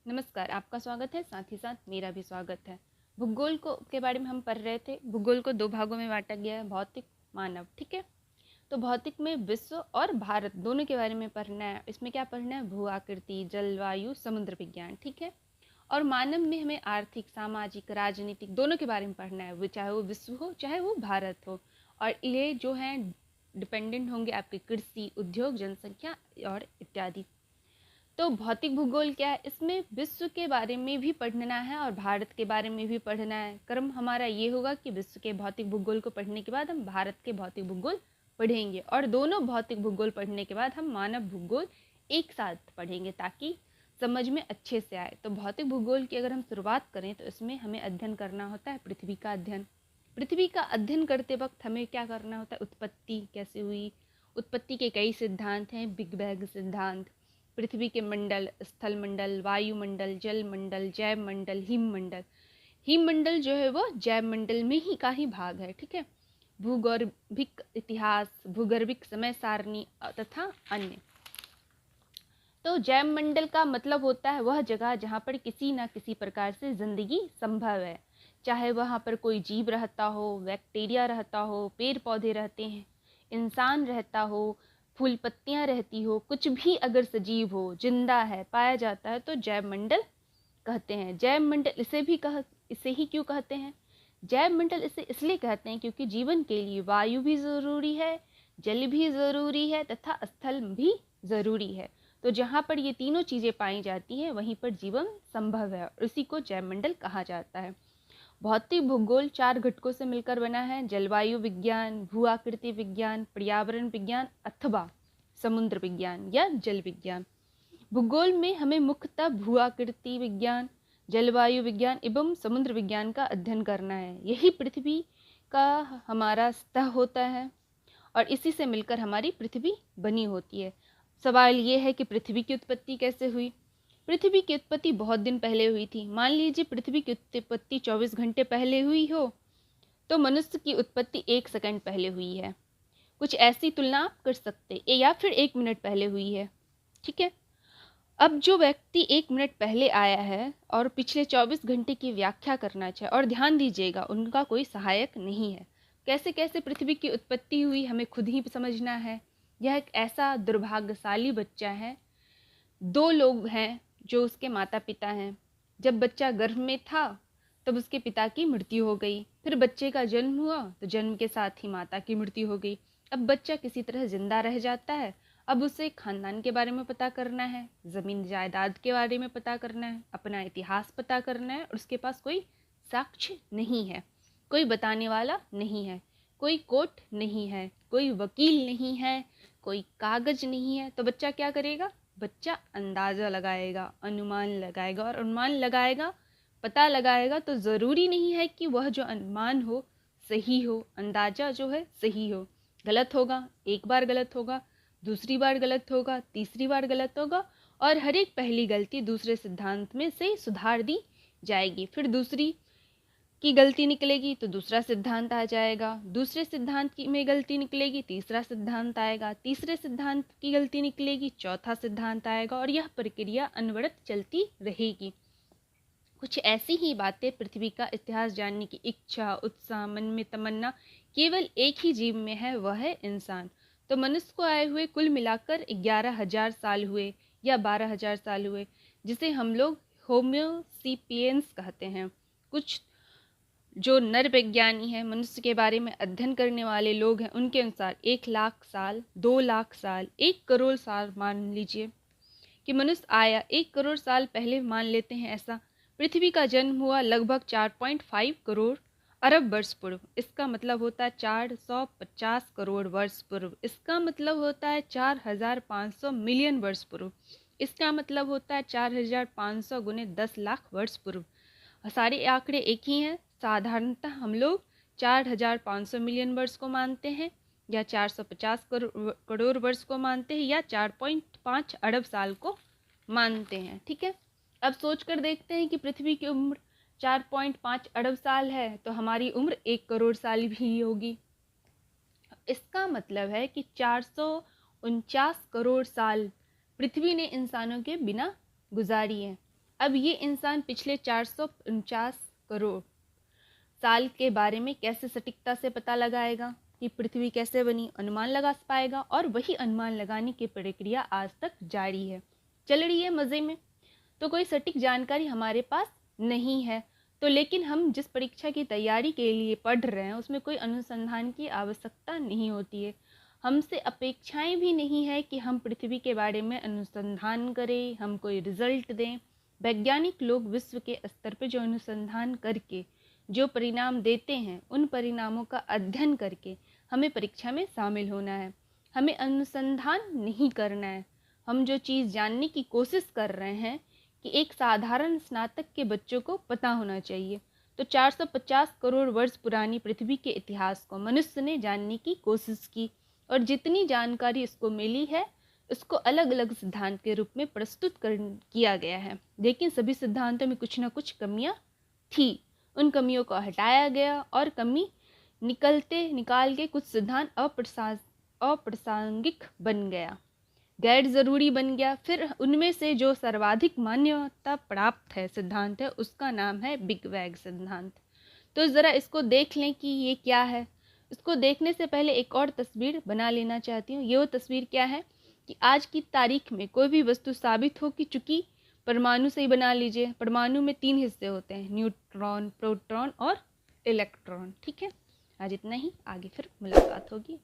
नमस्कार, आपका स्वागत है। साथ ही साथ मेरा भी स्वागत है। भूगोल को के बारे में हम पढ़ रहे थे। भूगोल को दो भागों में बांटा गया है, भौतिक, मानव। ठीक है, तो भौतिक में विश्व और भारत दोनों के बारे में पढ़ना है। इसमें क्या पढ़ना है? भू आकृति, जलवायु, समुद्र विज्ञान। ठीक है, और मानव में हमें आर्थिक, सामाजिक, राजनीतिक दोनों के बारे में पढ़ना है, वो चाहे वो विश्व हो चाहे वो भारत हो। और ये जो है डिपेंडेंट होंगे आपके कृषि, उद्योग, जनसंख्या और इत्यादि। तो भौतिक भूगोल क्या है? इसमें विश्व के बारे में भी पढ़ना है और भारत के बारे में भी पढ़ना है। क्रम हमारा ये होगा कि विश्व के भौतिक भूगोल को पढ़ने के बाद हम भारत के भौतिक भूगोल पढ़ेंगे, और दोनों भौतिक भूगोल पढ़ने के बाद हम मानव भूगोल एक साथ पढ़ेंगे ताकि समझ में अच्छे से आए। तो भौतिक भूगोल की अगर हम शुरुआत करें तो इसमें हमें अध्ययन करना होता है पृथ्वी का अध्ययन। पृथ्वी का अध्ययन करते वक्त हमें क्या करना होता है? उत्पत्ति कैसे हुई, उत्पत्ति के कई सिद्धांत हैं। बिग बैंग सिद्धांत, पृथ्वी के मंडल, स्थल मंडल, वायुमंडल, जल मंडल, जैव मंडल, हिममंडल। हिममंडल जो है वो जैव मंडल में ही का ही भाग है। ठीक है, भूगर्भिक इतिहास, भूगर्भिक समय सारणी तथा अन्य। तो जैव मंडल का मतलब होता है वह जगह जहाँ पर किसी न किसी प्रकार से जिंदगी संभव है, चाहे वहाँ पर कोई जीव रहता हो, बैक्टीरिया रहता हो, पेड़ पौधे रहते हैं, इंसान रहता हो, फूल पत्तियाँ रहती हो, कुछ भी अगर सजीव हो, जिंदा है, पाया जाता है तो जैव मंडल कहते हैं। जैव मंडल इसे ही क्यों कहते हैं? जैव मंडल इसे इसलिए कहते हैं क्योंकि जीवन के लिए वायु भी ज़रूरी है, जल भी ज़रूरी है तथा स्थल भी ज़रूरी है। तो जहाँ पर ये तीनों चीज़ें पाई जाती हैं वहीं पर जीवन संभव है, और इसी को जैव मंडल कहा जाता है। भौतिक भूगोल 4 घटकों से मिलकर बना है: जलवायु विज्ञान, भू आकृति विज्ञान, पर्यावरण विज्ञान अथवा समुद्र विज्ञान या जल विज्ञान। भूगोल में हमें मुख्यतः भू आकृति विज्ञान, जलवायु विज्ञान एवं समुद्र विज्ञान का अध्ययन करना है। यही पृथ्वी का हमारा सतह होता है और इसी से मिलकर हमारी पृथ्वी बनी होती है। सवाल ये है कि पृथ्वी की उत्पत्ति कैसे हुई? पृथ्वी की उत्पत्ति बहुत दिन पहले हुई थी। मान लीजिए पृथ्वी की उत्पत्ति 24 घंटे पहले हुई हो, तो मनुष्य की उत्पत्ति 1 सेकंड पहले हुई है। कुछ ऐसी तुलना आप कर सकते, या फिर 1 मिनट पहले हुई है। ठीक है, अब जो व्यक्ति 1 मिनट पहले आया है और पिछले 24 घंटे की व्याख्या करना चाहे, और ध्यान दीजिएगा उनका कोई सहायक नहीं है। कैसे कैसे पृथ्वी की उत्पत्ति हुई हमें खुद ही समझना है। यह एक ऐसा दुर्भाग्यशाली बच्चा है, 2 लोग हैं जो उसके माता पिता हैं। जब बच्चा गर्भ में था तब उसके पिता की मृत्यु हो गई, फिर बच्चे का जन्म हुआ तो जन्म के साथ ही माता की मृत्यु हो गई। अब बच्चा किसी तरह जिंदा रह जाता है। अब उसे खानदान के बारे में पता करना है, ज़मीन जायदाद के बारे में पता करना है, अपना इतिहास पता करना है, और उसके पास कोई साक्ष्य नहीं है, कोई बताने वाला नहीं है, कोई कोर्ट नहीं है, कोई वकील नहीं है, कोई कागज नहीं है। तो बच्चा क्या करेगा? बच्चा अंदाज़ा लगाएगा, अनुमान लगाएगा, और अनुमान लगाएगा, पता लगाएगा तो ज़रूरी नहीं है कि वह जो अनुमान हो सही हो, अंदाज़ा जो है सही हो। गलत होगा, एक बार गलत होगा, दूसरी बार गलत होगा, तीसरी बार गलत होगा, और हर एक पहली गलती दूसरे सिद्धांत में से सुधार दी जाएगी। फिर दूसरी की गलती निकलेगी तो दूसरा सिद्धांत आ जाएगा, दूसरे सिद्धांत की में गलती निकलेगी, तीसरा सिद्धांत आएगा, तीसरे सिद्धांत की गलती निकलेगी, चौथा सिद्धांत आएगा, और यह प्रक्रिया अनवरत चलती रहेगी। कुछ ऐसी ही बातें पृथ्वी का इतिहास जानने की इच्छा, उत्साह, मन में तमन्ना केवल एक ही जीव में है, वह है इंसान। तो मनुष्य को आए हुए कुल मिलाकर 11,000 साल हुए या 12,000 साल हुए, जिसे हम लोग होम्योसिपियंस कहते हैं। कुछ जो नर विज्ञानी हैं, मनुष्य के बारे में अध्ययन करने वाले लोग हैं, उनके अनुसार 1,00,000 साल, 2,00,000 साल, 1 करोड़ साल मान लीजिए कि मनुष्य आया 1 करोड़ साल पहले, मान लेते हैं ऐसा। पृथ्वी का जन्म हुआ लगभग 4.5 करोड़ अरब वर्ष पूर्व। इसका मतलब होता है 450 करोड़ वर्ष पूर्व। इसका मतलब होता है 4,500 मिलियन वर्ष पूर्व। इसका मतलब होता है 4,500 गुने 10 लाख वर्ष पूर्व। सारे आंकड़े एक ही हैं। साधारणतः हम लोग 4,500 मिलियन वर्ष को मानते हैं, या 450 करोड़ वर्ष को मानते हैं, या 4.5 अरब साल को मानते हैं। ठीक है, अब सोच कर देखते हैं कि पृथ्वी की उम्र 4.5 अरब साल है तो हमारी उम्र 1 करोड़ साल भी होगी। इसका मतलब है कि 449 करोड़ साल पृथ्वी ने इंसानों के बिना गुजारी है। अब ये इंसान पिछले 449 करोड़ साल के बारे में कैसे सटीकता से पता लगाएगा कि पृथ्वी कैसे बनी, अनुमान लगा पाएगा। और वही अनुमान लगाने की प्रक्रिया आज तक जारी है, चल रही है मज़े में। तो कोई सटीक जानकारी हमारे पास नहीं है। तो लेकिन हम जिस परीक्षा की तैयारी के लिए पढ़ रहे हैं उसमें कोई अनुसंधान की आवश्यकता नहीं होती है। हमसे अपेक्षाएं भी नहीं है कि हम पृथ्वी के बारे में अनुसंधान करें, हम कोई रिजल्ट दें। वैज्ञानिक लोग विश्व के स्तर पर जो अनुसंधान करके जो परिणाम देते हैं उन परिणामों का अध्ययन करके हमें परीक्षा में शामिल होना है। हमें अनुसंधान नहीं करना है। हम जो चीज़ जानने की कोशिश कर रहे हैं कि एक साधारण स्नातक के बच्चों को पता होना चाहिए। तो 450 करोड़ वर्ष पुरानी पृथ्वी के इतिहास को मनुष्य ने जानने की कोशिश की और जितनी जानकारी इसको मिली है उसको अलग अलग सिद्धांत के रूप में प्रस्तुत किया गया है। लेकिन सभी सिद्धांतों में कुछ ना कुछ कमियां थी। उन कमियों को हटाया गया और कमी निकाल के कुछ सिद्धांत अप्रासंगिक बन गया, गैर ज़रूरी बन गया। फिर उनमें से जो सर्वाधिक मान्यता प्राप्त है सिद्धांत है उसका नाम है बिग बैंग सिद्धांत। तो ज़रा इसको देख लें कि ये क्या है। इसको देखने से पहले एक और तस्वीर बना लेना चाहती हूँ। ये वो तस्वीर क्या है कि आज की तारीख में कोई भी वस्तु साबित हो कि चूँकि परमाणु से ही बना लीजिए, परमाणु में 3 हिस्से होते हैं, न्यूट्रॉन, प्रोटॉन और इलेक्ट्रॉन। ठीक है, आज इतना ही, आगे फिर मुलाकात होगी।